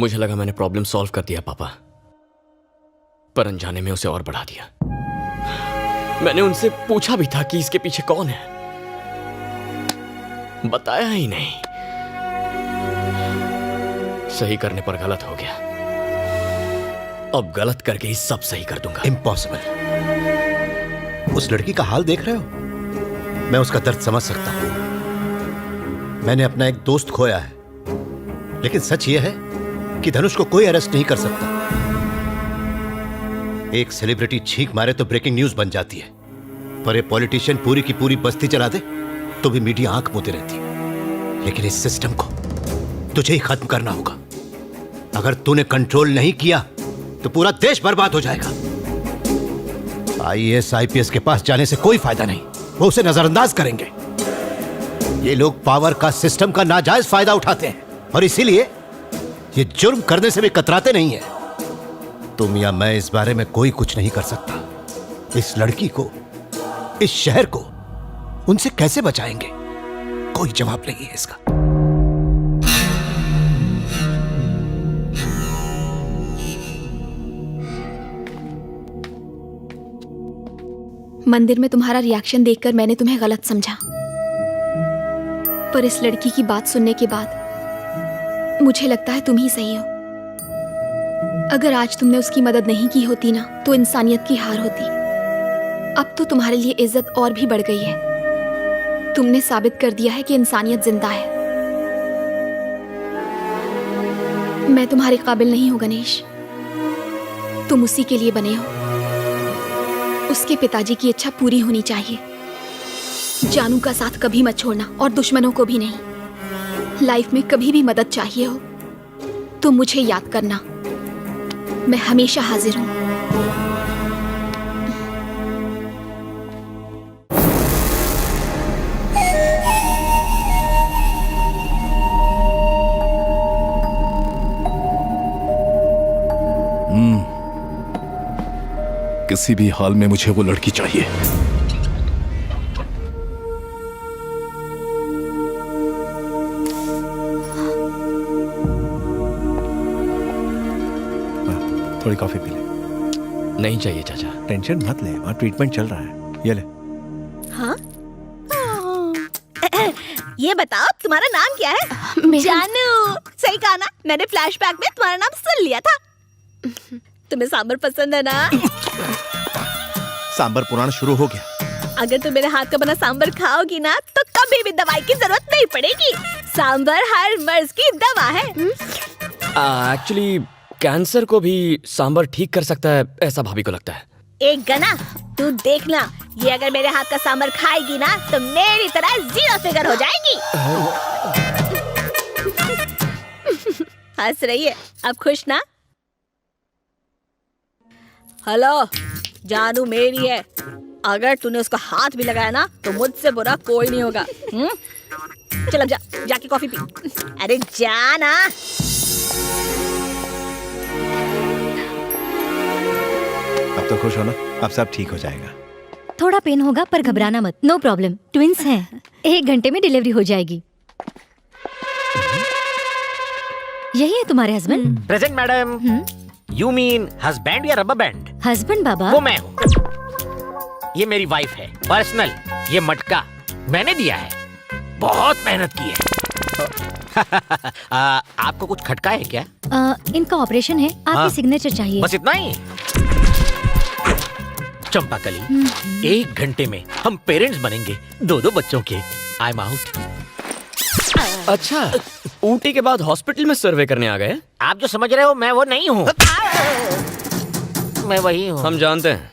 मुझे लगा मैंने प्रॉब्लम सॉल्व कर दिया पापा, पर अनजाने में उसे और बढ़ा दिया। मैंने उनसे पूछा भी था कि इसके पीछे कौन है, बताया ही नहीं। सही करने पर गलत हो गया, अब गलत करके ही सब सही कर दूंगा। इम्पॉसिबल। उस लड़की का हाल देख रहे हो? मैं उसका दर्द समझ सकता हूं। मैंने अपना एक दोस्त खोया है, लेकिन सच यह है कि धनुष को कोई अरेस्ट नहीं कर सकता। एक सेलिब्रिटी छींक मारे तो ब्रेकिंग न्यूज बन जाती है, पर एक पॉलिटिशियन पूरी की पूरी बस्ती चला दे तो भी मीडिया आंख मूंदे रहती है। लेकिन इस सिस्टम को तुझे ही खत्म करना होगा। अगर तूने कंट्रोल नहीं किया तो पूरा देश बर्बाद हो जाएगा। आईएएस आईपीएस के पास जाने से कोई फायदा नहीं, वो उसे नजरअंदाज करेंगे। ये लोग पावर का, सिस्टम का नाजायज फायदा उठाते हैं और इसीलिए ये जुर्म करने से भी कतराते नहीं है। तुम या मैं इस बारे में कोई कुछ नहीं कर सकता। इस लड़की को, इस शहर को उनसे कैसे बचाएंगे? कोई जवाब नहीं है इसका। मंदिर में तुम्हारा रिएक्शन देखकर मैंने तुम्हें गलत समझा, पर इस लड़की की बात सुनने के बाद मुझे लगता है तुम ही सही हो। अगर आज तुमने उसकी मदद नहीं की होती ना, तो इंसानियत की हार होती। अब तो तुम्हारे लिए इज्जत और भी बढ़ गई है। तुमने साबित कर दिया है कि इंसानियत जिंदा है। मैं तुम्हारे काबिल नहीं हूं गणेश, तुम उसी के लिए बने हो। उसके पिताजी की इच्छा पूरी होनी चाहिए। जानू का साथ कभी मत छोड़ना, और दुश्मनों को भी नहीं। लाइफ में कभी भी मदद चाहिए हो तो मुझे याद करना, मैं हमेशा हाजिर हूं। किसी भी हाल में मुझे वो लड़की चाहिए। थोड़ी कॉफी पी ले। नहीं चाहिए चाचा। टेंशन मत ले, वहाँ ट्रीटमेंट चल रहा है। ये ले। हाँ? ये बताओ तुम्हारा नाम क्या है? जानू। सही कहा ना, मैंने फ्लैशबैक में तुम्हारा नाम सुन लिया था। तुम्हें सांबर पसंद है ना? सांबर पुराना शुरू हो गया। अगर तुम मेरे हाथ का बना सांबर खाओगी ना, तो कभी भी दवाई की जरूरत नहीं पड़ेगी। सांबर हर मर्ज की दवा है। एक्चुअली कैंसर को भी सांबर ठीक कर सकता है, ऐसा भाभी को लगता है। एक गना, तू देखना, ये अगर मेरे हाथ का सांबर खाएगी ना, तो मेरी तरह 0 फिगर हो जाएगी। हंस रही है, अब खुश ना? हेलो, जानू मेरी है। अगर तूने उसका हाथ भी लगाया ना, तो मुझसे बुरा कोई नहीं होगा। चल अब जाके कॉफी पी। अरे जा ना। अब तो खुश हो ना? अब सब ठीक हो जाएगा। थोड़ा पेन होगा पर घबराना मत, नो प्रॉब्लम। ट्विंस हैं, 1 घंटे में डिलीवरी हो जाएगी। यही है तुम्हारे husband? Present madam. You mean husband या रबर बैंड? हस्बैंड बाबा। वो मैं हूँ। ये मेरी वाइफ है, पर्सनल। ये मटका मैंने दिया है, बहुत मेहनत की है। आपको कुछ खटका है क्या? इनका ऑपरेशन है, आपकी सिग्नेचर चाहिए। बस इतना ही? चंपाकली, 1 घंटे में हम पेरेंट्स बनेंगे, 2 बच्चों के। I am out. अच्छा, ऊटी के बाद हॉस्पिटल में सर्वे करने आ गए? आप जो समझ रहे हो मैं वो नहीं हूँ। मैं वही हूँ। हम जानते हैं।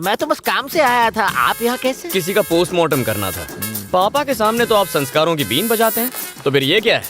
मैं तो बस काम से आया था। आप यहाँ कैसे? किसी का पोस्टमार्टम करना था। पापा के सामने तो आप संस्कारों की बीन बजाते हैं, तो फिर ये क्या है?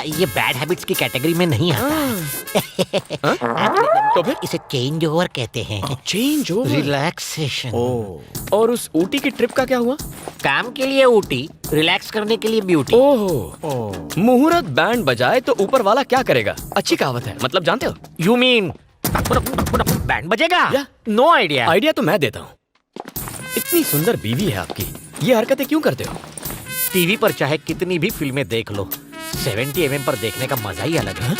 ये बैड हैबिट्स की कैटेगरी में नहीं आता। तो फिर इसे चेंज ओवर कहते हैं। Change over? रिलैक्सेशन। और उस ऊटी की ट्रिप का क्या हुआ? काम के लिए ऊटी, रिलैक्स करने के लिए ब्यूटी। ओह, मुहूर्त बैंड बजाए तो ऊपर वाला क्या करेगा? अच्छी कहावत है, मतलब जानते हो? यू मीन बैंड बजेगा? No idea. आइडिया तो मैं देता हूँ। इतनी सुंदर बीवी है आपकी, ये हरकतें क्यों करते हो? टीवी पर चाहे कितनी भी फिल्में देख लो, 70 mm पर देखने का मजा ही अलग है।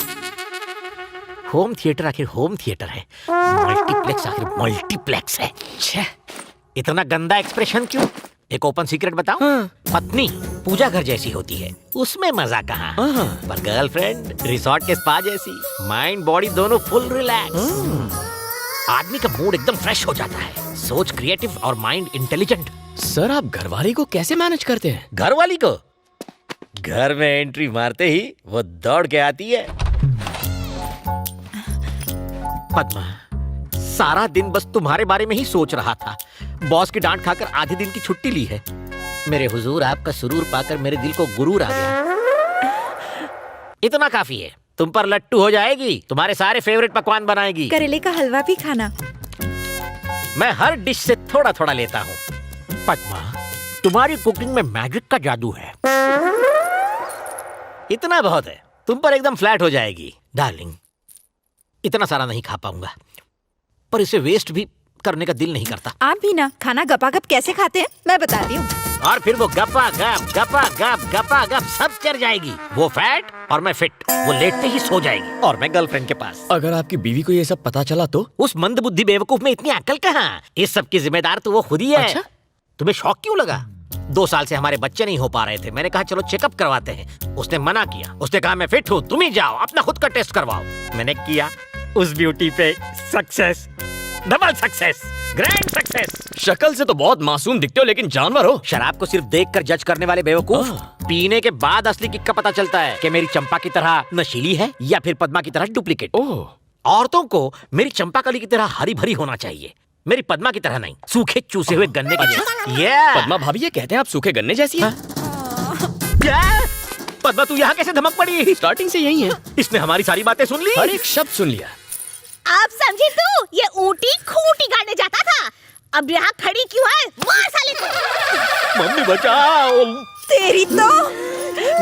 होम थिएटर आखिर होम थिएटर है, मल्टीप्लेक्स आखिर मल्टीप्लेक्स है। छे, इतना गंदा एक्सप्रेशन क्यों? एक ओपन सीक्रेट बताऊं? पत्नी पूजा घर जैसी होती है, उसमें मजा कहाँ, पर गर्लफ्रेंड रिसोर्ट के स्पा जैसी, माइंड बॉडी दोनों फुल रिलैक्स। आदमी का मूड एकदम फ्रेश हो जाता है, सोच क्रिएटिव और माइंड इंटेलिजेंट। सर आप घरवाली को कैसे मैनेज करते हैं? घर वाली को घर में एंट्री मारते ही वो दौड़ के आती है। पद्मा, सारा दिन बस तुम्हारे बारे में ही सोच रहा था। बॉस की डांट खाकर आधे दिन की छुट्टी ली है। मेरे हुजूर आपका सुरूर पाकर मेरे दिल को गुरूर आ गया। इतना काफी है, तुम पर लट्टू हो जाएगी, तुम्हारे सारे फेवरेट पकवान बनाएगी। करेले का हलवा भी खाना। मैं हर डिश से थोड़ा थोड़ा लेता हूँ। पद्मा, तुम्हारी कुकिंग में मैजिक का जादू है। इतना बहुत है, तुम पर एकदम फ्लैट हो जाएगी। डार्लिंग, इतना सारा नहीं खा पाऊंगा, पर इसे वेस्ट भी करने का दिल नहीं करता। आप भी ना खाना गपागप कैसे खाते हैं मैं बताती हूँ। और फिर वो गपा गप सब चढ़ जाएगी। वो फैट और मैं फिट। वो लेटते ही सो जाएगी और मैं गर्लफ्रेंड के पास। अगर आपकी बीवी को ये सब पता चला तो? उस मंदबुद्धि बेवकूफ में इतनी अक्ल कहाँ? इस सब की जिम्मेदार तो वो खुद ही है। अच्छा? तुम्हें शौक क्यों लगा? 2 साल से हमारे बच्चे नहीं हो पा रहे थे। मैंने कहा चलो चेकअप करवाते हैं। उसने मना किया। उसने कहा मैं फिट हूँ, तुम ही जाओ अपना खुद का टेस्ट करवाओ। मैंने किया, उस ब्यूटी पे success, double success, grand success. शक्ल से तो बहुत मासूम दिखते हो, लेकिन जानवर हो। शराब को सिर्फ देखकर जज करने वाले बेवकूफ, पीने के बाद असली किक का पता चलता है कि मेरी चंपा की तरह नशीली है या फिर पद्मा की तरह डुप्लीकेट। औरतों को मेरी चंपाकली की तरह हरी भरी होना चाहिए, मेरी पद्मा की तरह नहीं, सूखे चूसे हुए गन्ने की जैसी। पद्मा भाभी ये कहते हैं आप सूखे गन्ने जैसी हैं। क्या? पद्मा तू यहाँ कैसे धमक पड़ी? स्टार्टिंग से यही है। इसने हमारी सारी बातें सुन ली। हर एक शब्द सुन लिया। आप समझी तू? ये ऊंटी खूंटी गाड़ने जाता था, अब यहाँ खड़ी क्यों है? मार साले को। मम्मी बचाओ। तेरी तो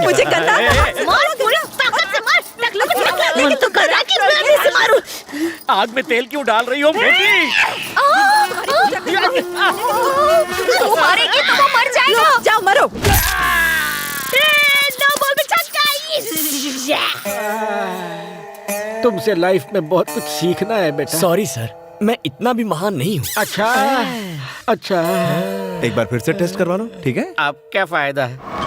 मुझे गंदा मार पूरा ताकत से मार। टकलो को टकलो, लेकिन तू गधा की वजह से मारू। आग में तेल क्यों डाल रही हो बेटी? तू मारेगी तो वो मर जाएगा। जाओ मरो। दो बॉल में छक्का। तुमसे लाइफ में बहुत कुछ सीखना है बेटा। सॉरी सर, मैं इतना भी महान नहीं हूँ। अच्छा अच्छा, एक बार फिर से टेस्ट करवा लो, ठीक है? अब क्या फायदा है?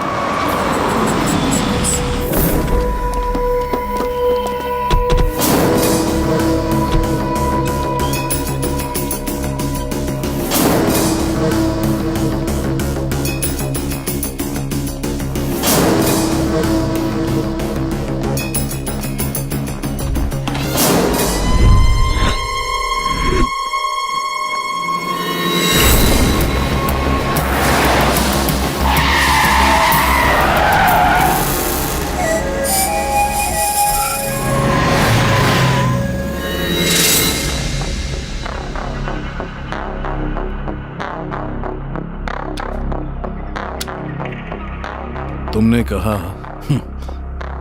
तुमने कहा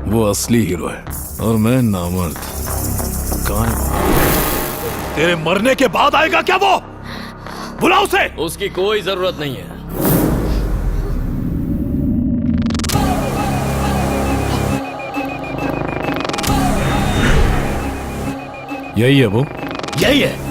वो असली हीरो है और मैं नामर्द। कहाँ है वो? तेरे मरने के बाद आएगा क्या वो? बुला उसे। उसकी कोई जरूरत नहीं है। यही है वो? यही है।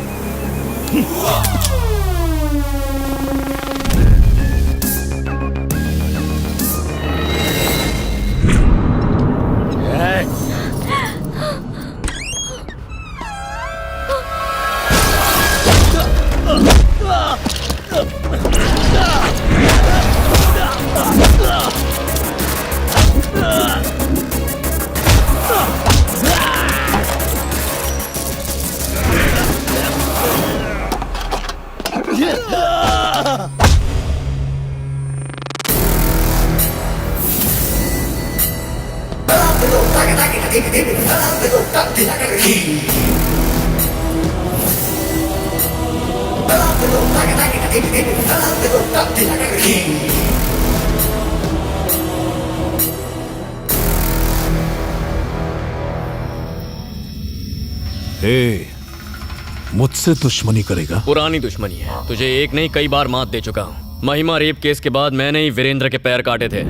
मुझसे दुश्मनी करेगा? पुरानी दुश्मनी है, तुझे एक नहीं कई बार मात दे चुका हूँ। महिमा रेप केस के बाद मैंने ही वीरेंद्र के पैर काटे थे।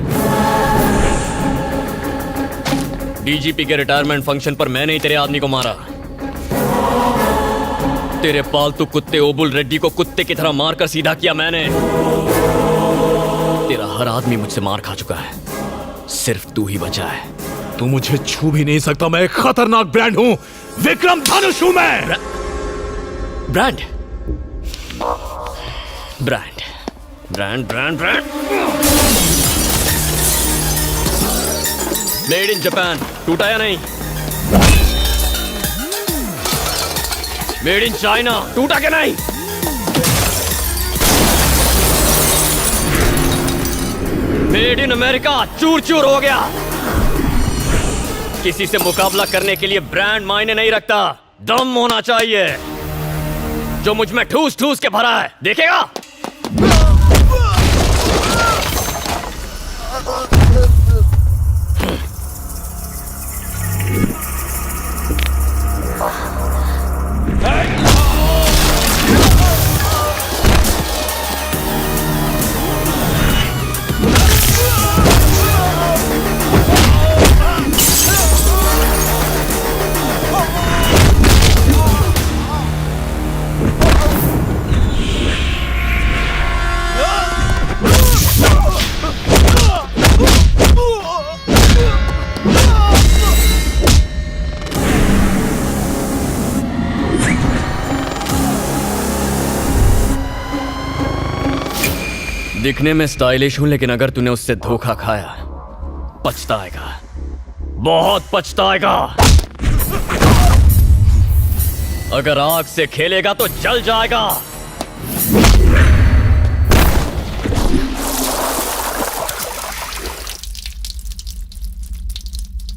डीजीपी के रिटायरमेंट फंक्शन पर मैंने ही तेरे आदमी को मारा। तेरे पालतू कुत्ते ओबुल रेड्डी को कुत्ते की तरह मारकर सीधा किया मैंने। तेरा हर आदमी मुझसे मार खा चुका है, सिर्फ तू ही बचा है। तू मुझे छू भी नहीं सकता। मैं एक खतरनाक ब्रांड हूं, विक्रम धनुष हूं मैं। Brand brand brand brand brand made in Japan, टूटा या नहीं? मेड इन चाइना, टूटा क्या नहीं? मेड इन अमेरिका, चूर चूर हो गया। किसी से मुकाबला करने के लिए ब्रांड मायने नहीं रखता, दम होना चाहिए जो मुझ में ठूस ठूस के भरा है। देखेगा? दिखने में स्टाइलिश हूं, लेकिन अगर तूने उससे धोखा खाया पछताएगा, बहुत पछताएगा। अगर आग से खेलेगा तो जल जाएगा।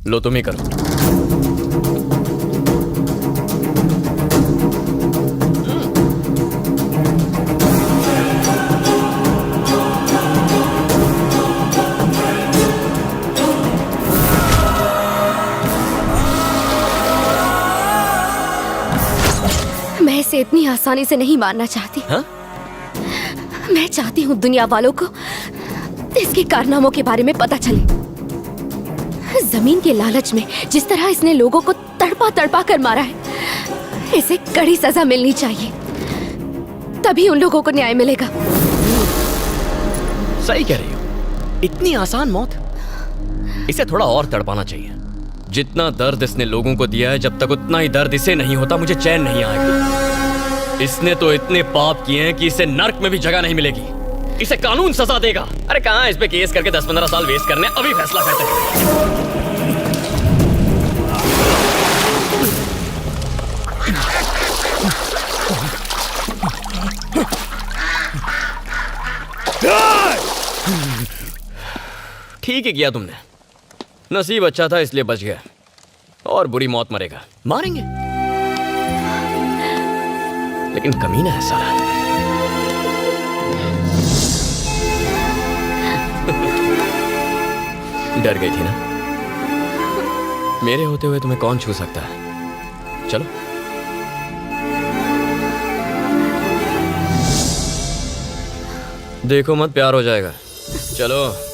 लो तुम ही करो। मैं इसे इतनी आसानी से नहीं मारना चाहती। हाँ? मैं चाहती हूँ दुनिया वालों को इसके कारनामों के बारे में पता चले। जमीन के लालच में जिस तरह इसने लोगों को तड़पा तड़पा कर मारा है, इसे कड़ी सजा मिलनी चाहिए, तभी उन लोगों को न्याय मिलेगा। सही कह रही हो, इतनी आसान मौत? इसे थोड़ा और तड़पाना चाहिए। जितना दर्द इसने लोगों को दिया है, जब तक उतना ही दर्द इसे नहीं होता मुझे चैन नहीं आएगा। इसने तो इतने पाप किए हैं कि इसे नर्क में भी जगह नहीं मिलेगी। इसे कानून सजा देगा। अरे कहां इस पे केस करके 10-15 साल वेस्ट करने, अभी फैसला करते हैं। ठीक ही किया तुमने, नसीब अच्छा था इसलिए बच गया, और बुरी मौत मरेगा। मारेंगे, लेकिन कमीना है साला। डर गई थी ना? मेरे होते हुए तुम्हें कौन छू सकता है? चलो। देखो मत, प्यार हो जाएगा। चलो।